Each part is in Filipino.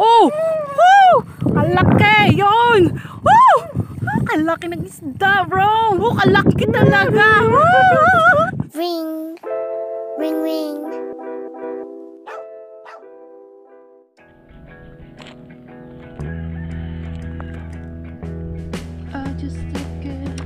Oh! Woo! Ang laki! Yun! Woo! Ang laki ng isda, bro! Woo! Ang laki talaga! Woo! Ring, ring, ring. I just look good.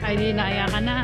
Ay, di naya ka na.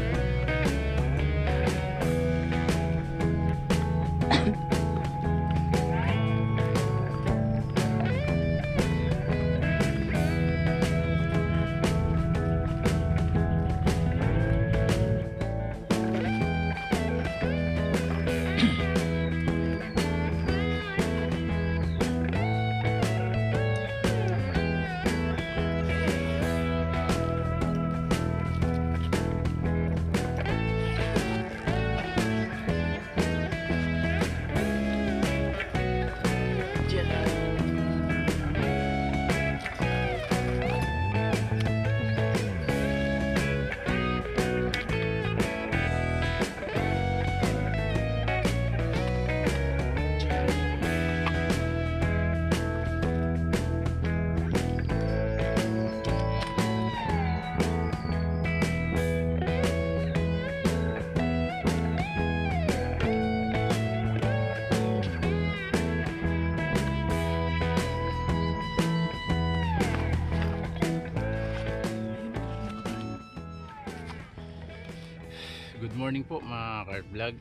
Good morning po mga Carp Vlog.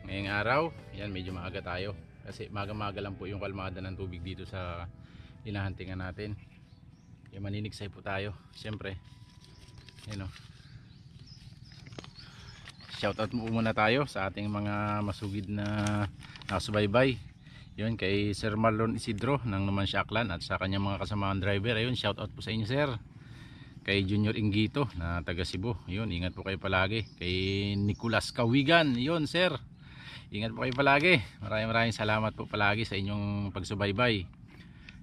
Ngayong araw, yan medyo maaga tayo kasi maga-maga lang po yung kalmada ng tubig dito sa hinahuntingan natin. Kaya maninigsay po tayo. Siyempre, you know, shoutout mo muna tayo sa ating mga masugid na nakasubaybay. Yun kay Sir Marlon Isidro ng Numancia Aklan at sa kanyang mga kasamahan driver. Ayun, shoutout po sa inyo, sir. Kay Junior Ingito na taga Cebu, yun, ingat po kayo palagi. Kay Nicolas Kawigan, yun sir, ingat po kayo palagi. Maraming salamat po palagi sa inyong pagsubaybay.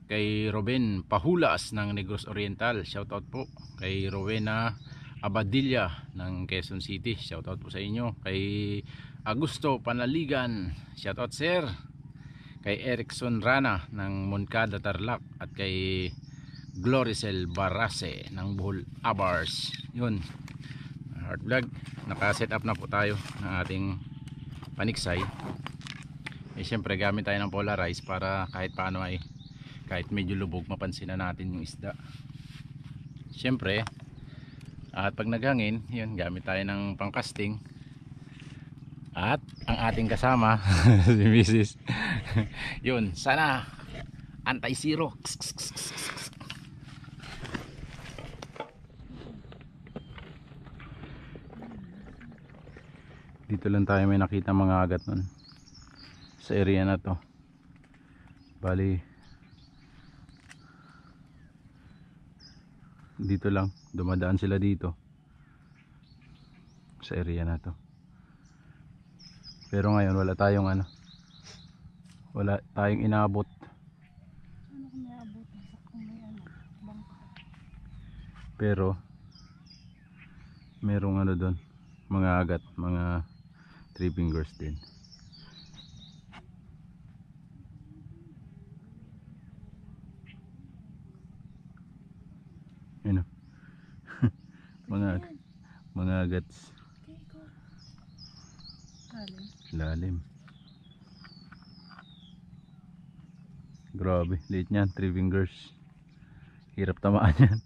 Kay Ruben Pahulas ng Negros Oriental, shoutout po. Kay Rowena Abadilla ng Quezon City, shoutout po sa inyo. Kay Augusto Panaligan, shoutout sir. Kay Erickson Rana ng Moncada Tarlac at kay Gloricel Barase ng Bohol Abars. Yun, Heart Vlog, naka-set up na po tayo ng ating paniksay. Eh syempre gamit tayo ng polarize para kahit paano ay kahit medyo lubog mapansin na natin yung isda. Syempre, at pag naghangin, yun, gamit tayo ng pangkasting. At ang ating kasama si Mrs. Yun, sana anti-zero. Dito lang tayo may nakita mga agat nun sa area na to. Bali dito lang, dumadaan sila dito sa area na to. Pero ngayon wala tayong wala tayong inaabot. Pero merong doon, mga agat, mga 3 fingers din. Ano? mga agats. Lalim. Grabe, liit niyan, 3 fingers. Hirap tamaan yan.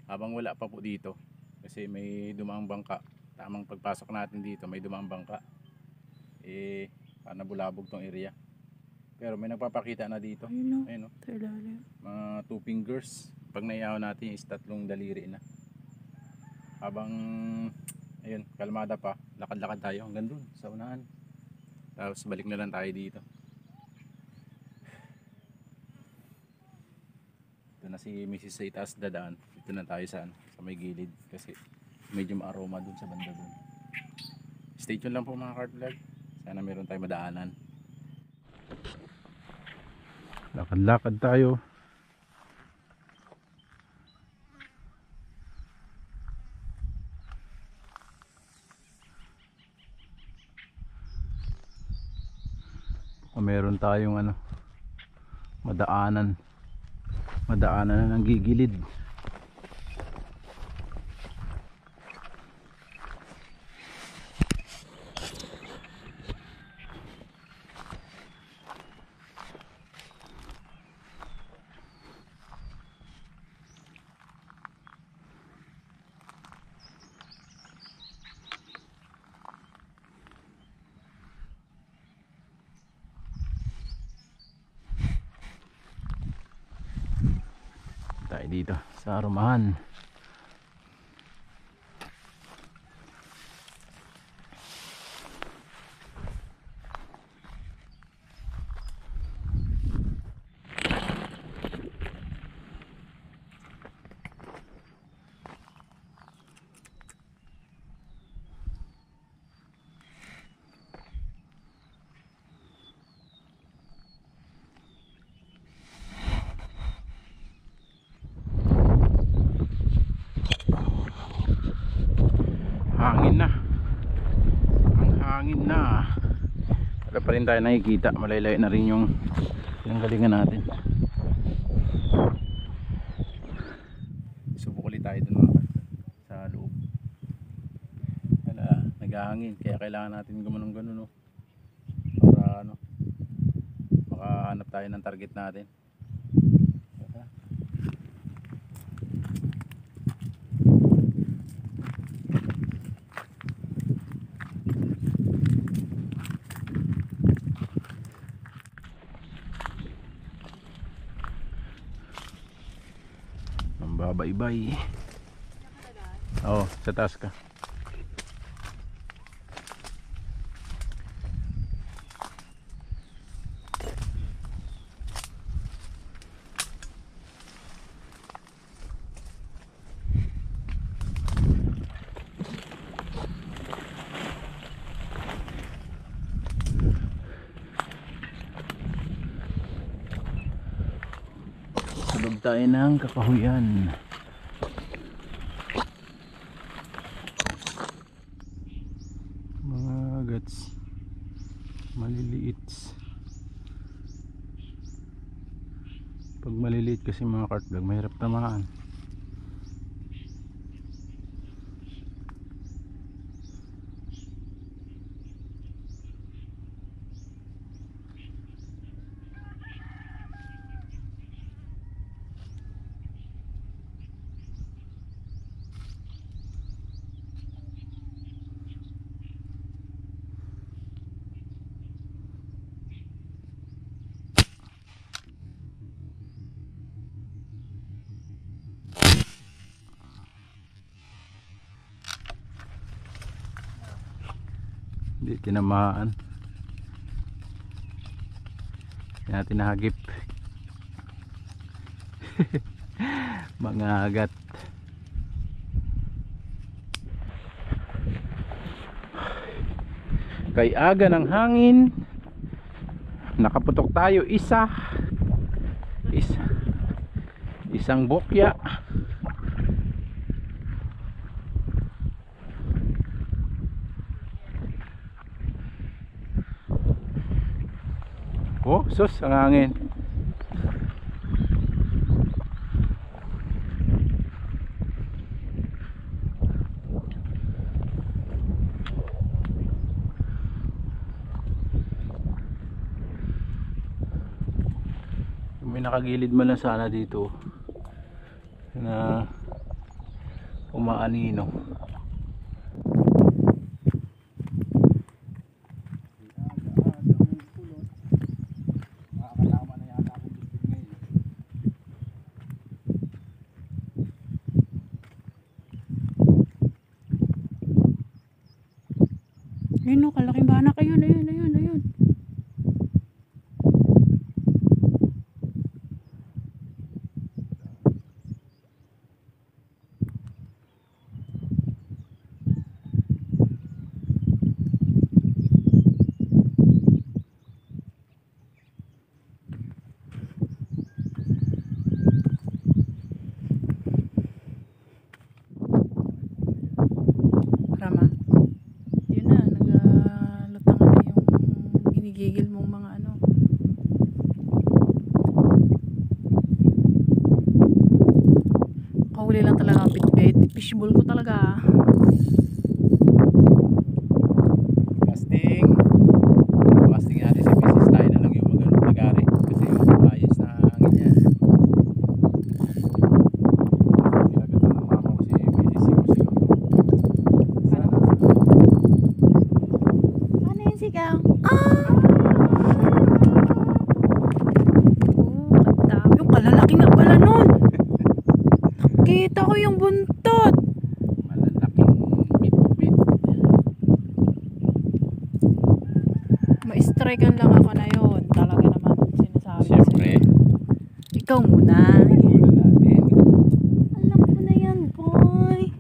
Habang wala pa po dito, kasi may dumaang bangka. Tamang pagpasok natin dito, may dumaang bangka. nabulabog tong area. Pero may nagpapakita na dito. Ayun o. Ayun, oh. Sa ilalim. Mga 2 fingers. Pag naiyaw natin is 3 daliri na. Habang ayun, kalmada pa, lakad-lakad tayo hanggang dun sa unahan. Tapos balik na lang tayo dito. Ito na si Mrs. sa itaas dadaan. Dito na tayo sa may gilid kasi medyo ma-aroma dun sa banda dun. Stay tuned lang po mga cart vlog. Sana meron tayong madaanan. Lakad-lakad tayo. Kung meron tayong madaanan na ng gigilid. Tayo dito sa arumahan. Hangin na. Ang hangin na. Wala pa rin tayo nakikita. Malaylay na rin yung galingan natin. Subok ulit tayo dun sa loob. Wala, naghahangin. Kaya kailangan natin gumanong ganun, no? Para makahanap tayo ng target natin. Babaybay. Oo, sa taas ka. Sabog tayo ng kakahuyan. Mga agats maliliit. Pag maliliit kasi mga cart vlog mahirap tamaan. Hindi tinamaan. Hindi natin nahagip. Mga agat. Kay aga ng hangin. Nakaputok tayo isang bokya. Oh, sus, ang hangin. May nakagilid man lang sana dito na umaanino. Ayun o, kalaking banak. Ayun, ayun, ayun, ayun. Rama. Yun na, naglutangan na yung ginigigil mong mga ano. Kahuli lang talaga ang bitbit. Fishbowl ko talaga. Casting. Casting natin si Mrs. Tayo na lang yung mag-ari. Kasi yung ayos na hangin yan. Ginagatan ng mama ko si Mrs. Sigaw-sigaw to. Ano yung sigaw? Ah! Oh, kadami. Yung kalalaki na pala nun. Nakita ko yung buntot. Malalaking bit-bit. Ma-strikean lang ako na yun. Talaga naman sinasabi ko Siyempre. sa'yo. Ikaw muna. Muna natin. Alam ko na yan, boy.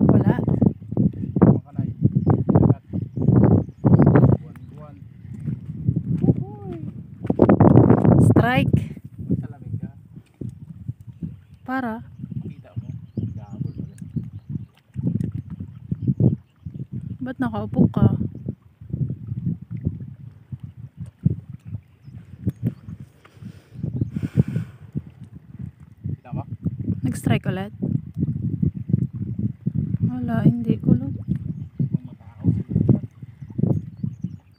Wala. Makanay. Dagat. Buwan-buwan. Strike. Magsalamig ka. Para. Makita mo. Gahabol mo lang. Ba't nakaupo ka? Kita mo? Nag-strike ulit? Wala, hindi kulot. Kung matakaw sila.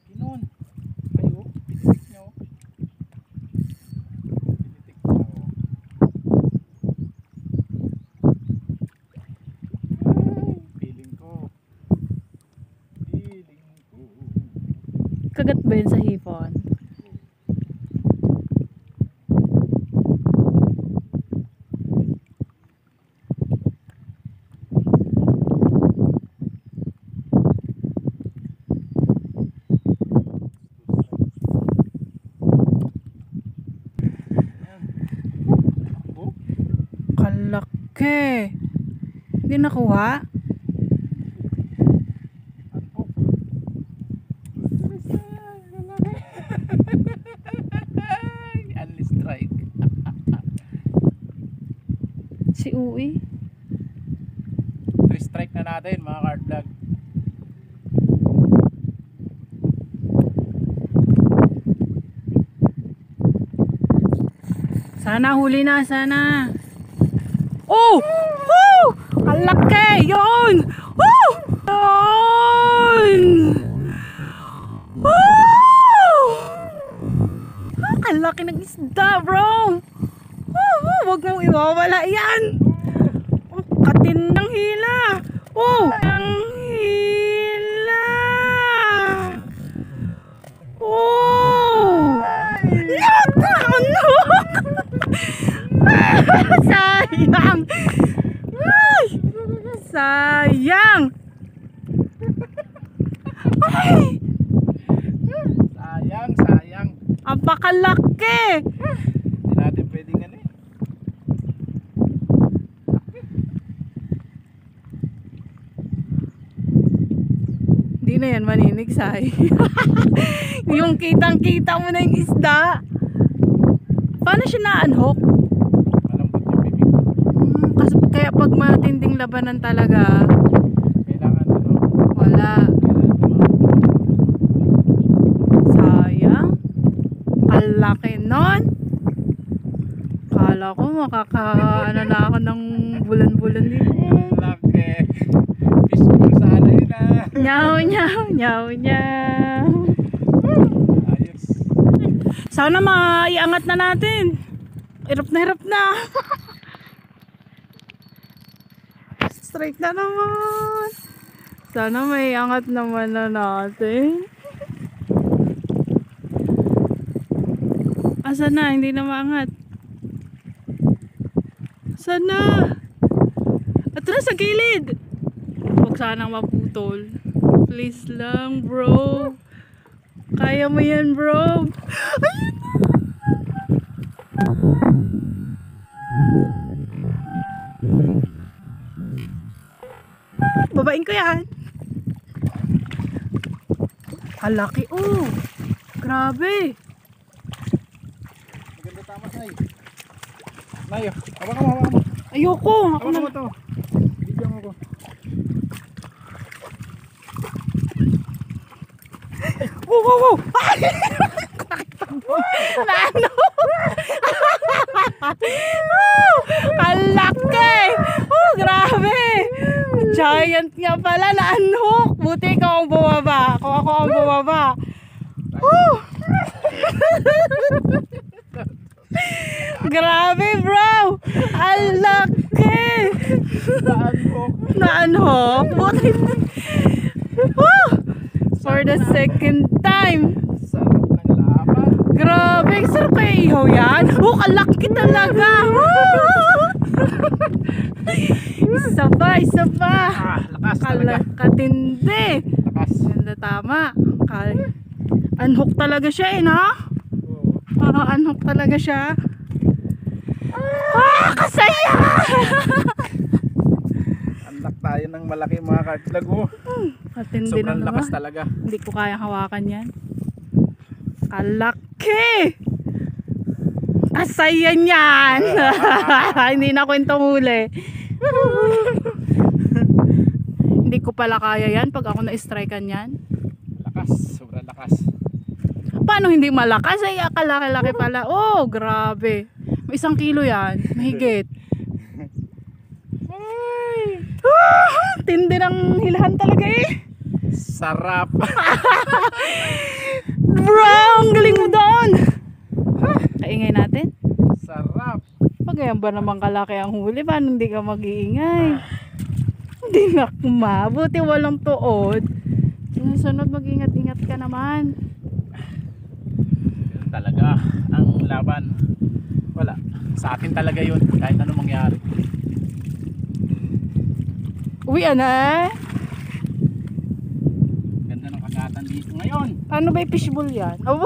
Kinon. Kayo. Pinitik nyo. Pinitik nyo. Feeling ko. Feeling ko. Kagat ba yun sa hipon? Oh, Kalaki. Hindi nakuha? Unli strike. Si Uwi? 3 strike na natin mga card vlog. Sana huli na, sana. Oh! Woo! Ang laki! Yun! Woo! Yun! Woo! Ang laki ng isda, bro! Woo! Huwag mong iwawala yan! Oh, katin ng hila! Oh! Ang hila! Oh! No! Sayang! Ay! Sayang! Ay! Sayang, sayang. Apakalaki! Hindi natin pwedeng ano eh. Hindi na yan maninig, Say. Yung kitang-kita mo na yung isda. Paano siya na-unhook? Malambot yung bibig. Kasi kaya pag matinding labanan talaga, Kailangan ano. wala. Kailangan tumawag. Sayang. Kalaki nun. Kala ko makaka-ano na ako ng bulan-bulan dito. Laki. Fishbowl sana yun ah. Nyaw, nyaw, nyaw, nyaw. Ayos. Sana maiangat na natin. Hirap na hirap na. Strike na naman. Sana maiangat naman na natin. Asa na? Hindi na maangat. Sana. At na sa gilid. Huwag sanang maputol. Please lang, bro. Kaya mo yan, bro. Ayun na. Babain ko yan. Halaki, oh. Grabe. Maganda tama, Nay. Nayo, hawakan mo, hawakan mo. Ayoko. Ako Hawakan na. mo to. Bigyan mo ko. Wow, wow, wow. Lalo. Kalaki. Oh, grabe. Giant nga pala. Na-unhook. Buti ikaw ang bumaba. Kung ako ang bumaba. Oh. Grabe, bro. Ang laki. Na-unhook. Buti. Oh. For the second time. Sarap ng laban. Grabe, sarap kaya ihaw yan. Oh, kalaki talaga. Isa pa, isa pa. Lakas talaga. Katindi. Lakas. Ganda, tama. Unhook talaga siya eh, no? Unhook talaga siya. Kasaya! Unlock tayo ng malaki mga kartlag mo. Katindi Sobrang na lakas naman. talaga. Hindi ko kaya hawakan yan. Kalaki! Kasaya niyan! Hindi na kwentong huli. Hindi ko pala kaya yan pag ako na-strikean yan. Lakas, sobrang lakas. Paano hindi malakas? Ay, kalaki-laki pala. Oh, grabe. May 1 kilo yan. Mahigit. Tindi ng hilahan talaga eh. Sarap. Bro, ang galing mo doon. Kaingay natin. Sarap. Pag yan ba naman kalaki ang huli, paano hindi ka mag-iingay? Hindi na kumabuti, walang tuod. Sunod mag-ingat-ingat ka naman. Yun talaga ang laban. Wala. Sa atin talaga yun. Kahit ano mangyari. Uwi na. Ganda ng kagatan dito ngayon. Paano ba yung fishball yan? Oh.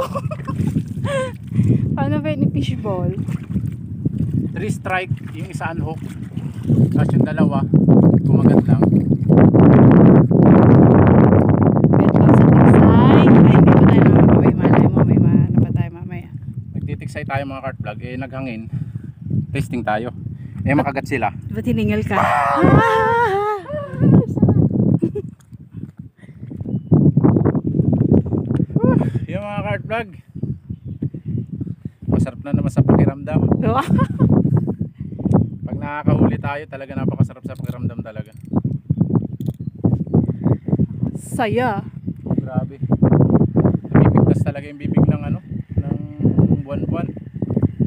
Paano ba yung fishball? 3 strike. Yung isa unhook. Tapos yung dalawa kumagat lang. Wait lang sa tiksay. Ay, hindi pa tayo nakakabay. Malay mo, may ano pa tayo mamaya. Nagtitiksay tayo mga cart vlog. Eh naghangin. Testing tayo. Eh makagat sila. Ba't hiningal ka? Yung mga cart vlog. Masarap na naman sa pakiramdam. Pag nakakahuli tayo talaga napakasarap sa pakiramdam talaga. Saya. Grabe. Namimigtas talaga yung bibig ng ano, ng buwan-buwan.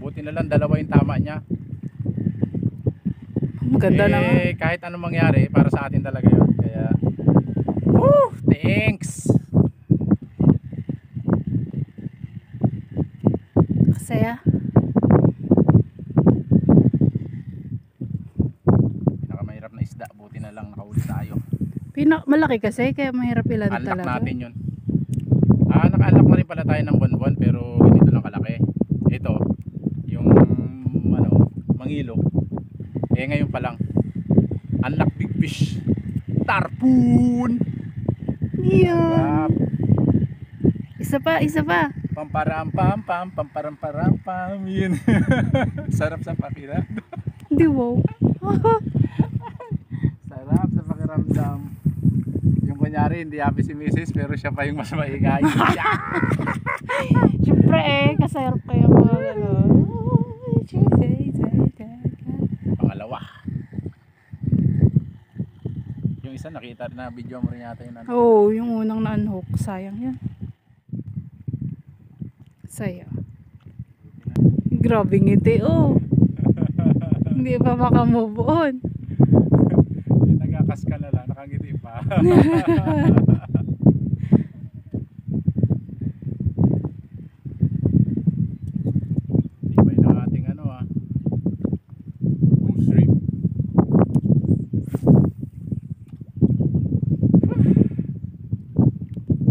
Buti na lang dalawa yung tama niya. Maganda na nga. Kahit anong mangyari para sa atin talaga yun. Kaya thanks. Saya. Pinakamahirap na isda, buti na lang nakahuli tayo. Malaki kasi kaya mahirap ilan Unlock talaga. natin yun. Naka-unlock na rin pala tayo ng buwan-buwan pero ganito lang kalaki. Ito, yung ano, mangilo. Ngayon pa lang. Unlock big fish. Tarpon. Yeah. Sarap. Isa pa, isa pa. Pamparam pam pam pamparam param pam yun. Sarap sa pakiramdam. Di wow. Sarap sa pakiramdam. Yung kunyari hindi happy si Mrs. pero siya pa yung mas maingay. Siyempre kasarap kayo mga gano'n. Pangalawa. Yung isa nakita na video mo rin yata yun. Oo, yung unang na-unhook. Sayang yan. Sa'yo. Grabe ngiti oh. Hindi pa makamove on. Nagakas ka na lang, nakangiti pa. Ibay ng ating ano goose shrimp.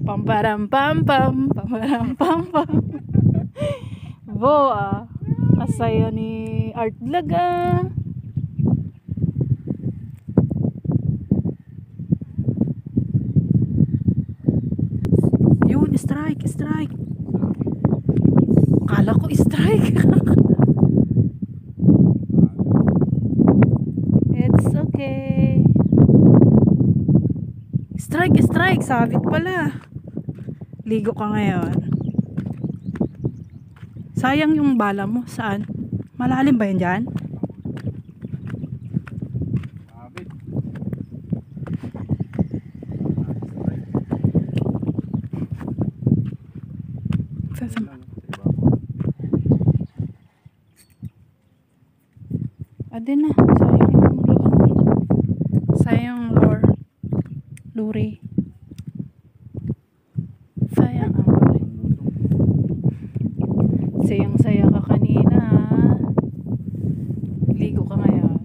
Pamparam pam pam, pamparam pam pam. Bo kasaya ni Art Vlog Yun, strike. Akala ko strike. It's okay. Strike, sabit pala. Ligo ka ngayon. Sayang yung bala mo. Saan? Malalim ba yun dyan? Abit. Adin na. Sayang yung lure. Sayang ang lure. Sayang ka kanina. Ligo ka ngayon.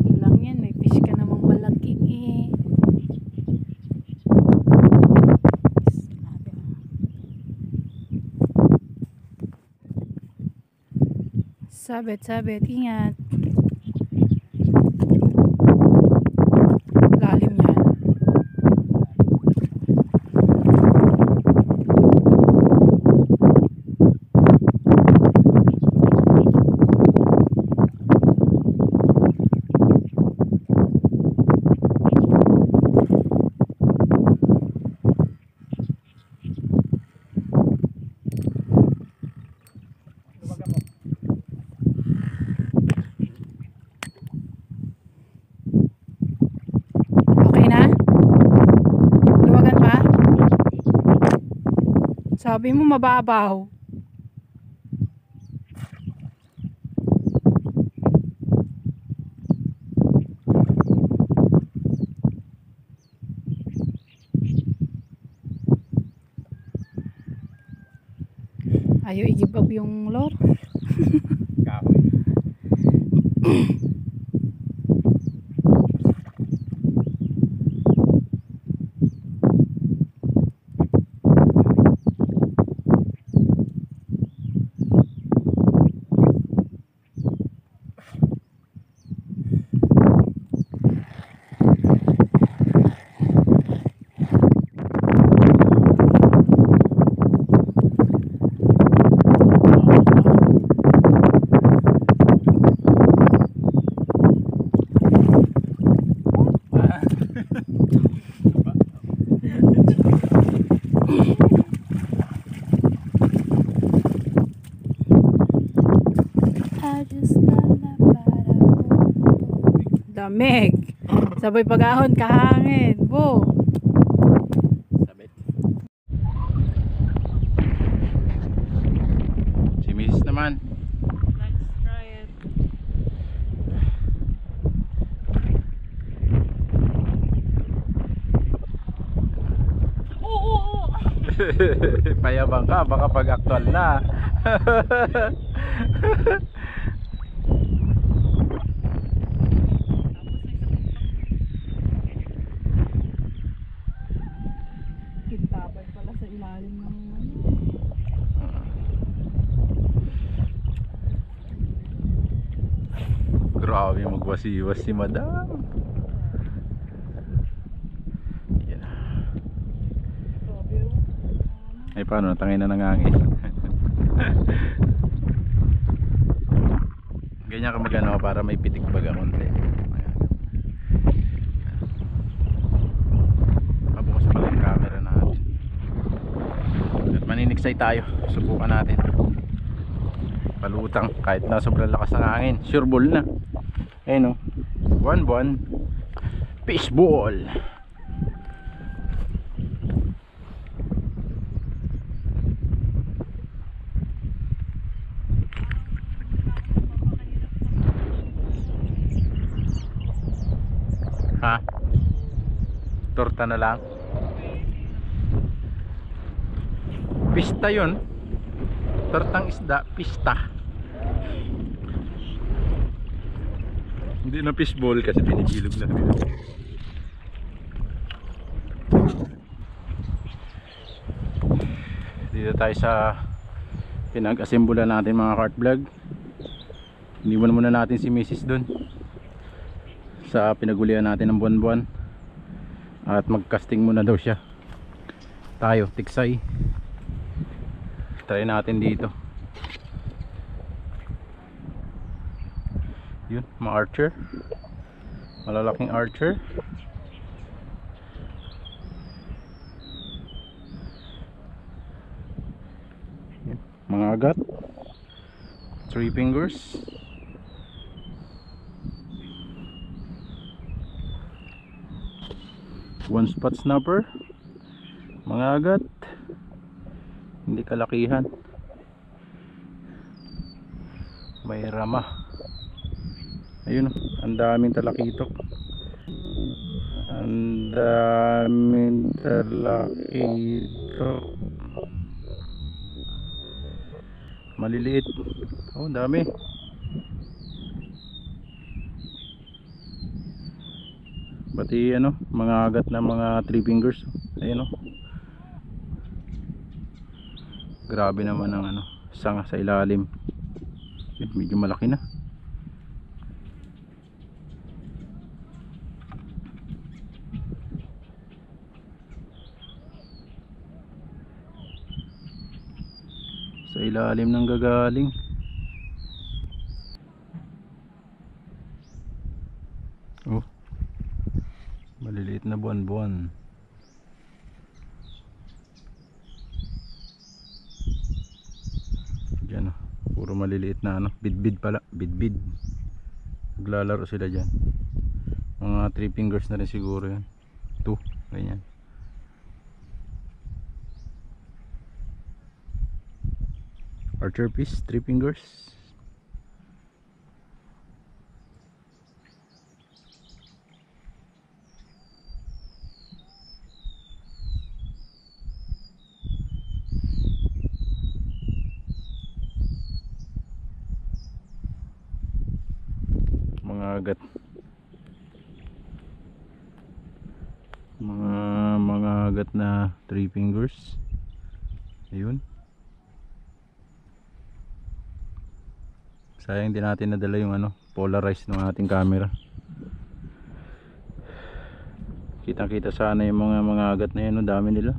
Ilang yan, may fish ka namang malaki eh. Sabit, ingat. Lalim yan. Sabi mo mababaw. Ayaw i-give up yung lure. Kahoy. Lamig. Sabay pag-ahon kahangin. Bo. Sabit. Si Mrs. naman. Let's try it. Oo. Payabang ka, baka pag-actual na. Kintabay pala sa ilalim ng Grabe magwasiwas si madam. Yan. Ay paano, natangay na nangangin. Ganyan ka magano para may pitik baga konti. Pabukas pala yung camera natin. At maniniksay tayo. Subukan natin. Palutang kahit na sobrang lakas ng hangin. Sure ball na. Ayun o. Buwan. Fish ball. Ha? Torta na lang. Pista yun. Tortang isda, pista. Hindi na fishball kasi pinigilog lang nila. Dito tayo sa pinag-assemble natin mga kart vlog. Iniwan muna natin si Mrs. dun sa pinagulian natin ng buwan-buwan. At mag-casting muna daw siya. Tayo, tiksay. Try natin dito. Yun, mga archer. Malalaking archer. Yun, mga agat. 3 fingers. One spot snapper. Mga agat. Hindi kalakihan. May rama. Ayun, ang daming talakitok. Ang daming talakitok. Maliliit. Oh, dami. Pati ano, mga agat na mga 3 fingers. Ayun oh. Grabe naman ang ano, sanga sa ilalim. Yun, medyo malaki na. Sa ilalim ng gagaling. Oh, maliliit na buwan-buwan. Diyan oh, puro maliliit na ano, bidbid pala, bidbid. Naglalaro sila dyan. Mga 3 fingers na rin siguro yan. 2, ganyan. Archer piece, 3 fingers. Mga agat. Mga agat na 3 fingers. Ayun. Sayang din natin nadala yung ano, polarized ng ating camera. Kitang-kita sana yung mga agat na yan, no? Dami nila.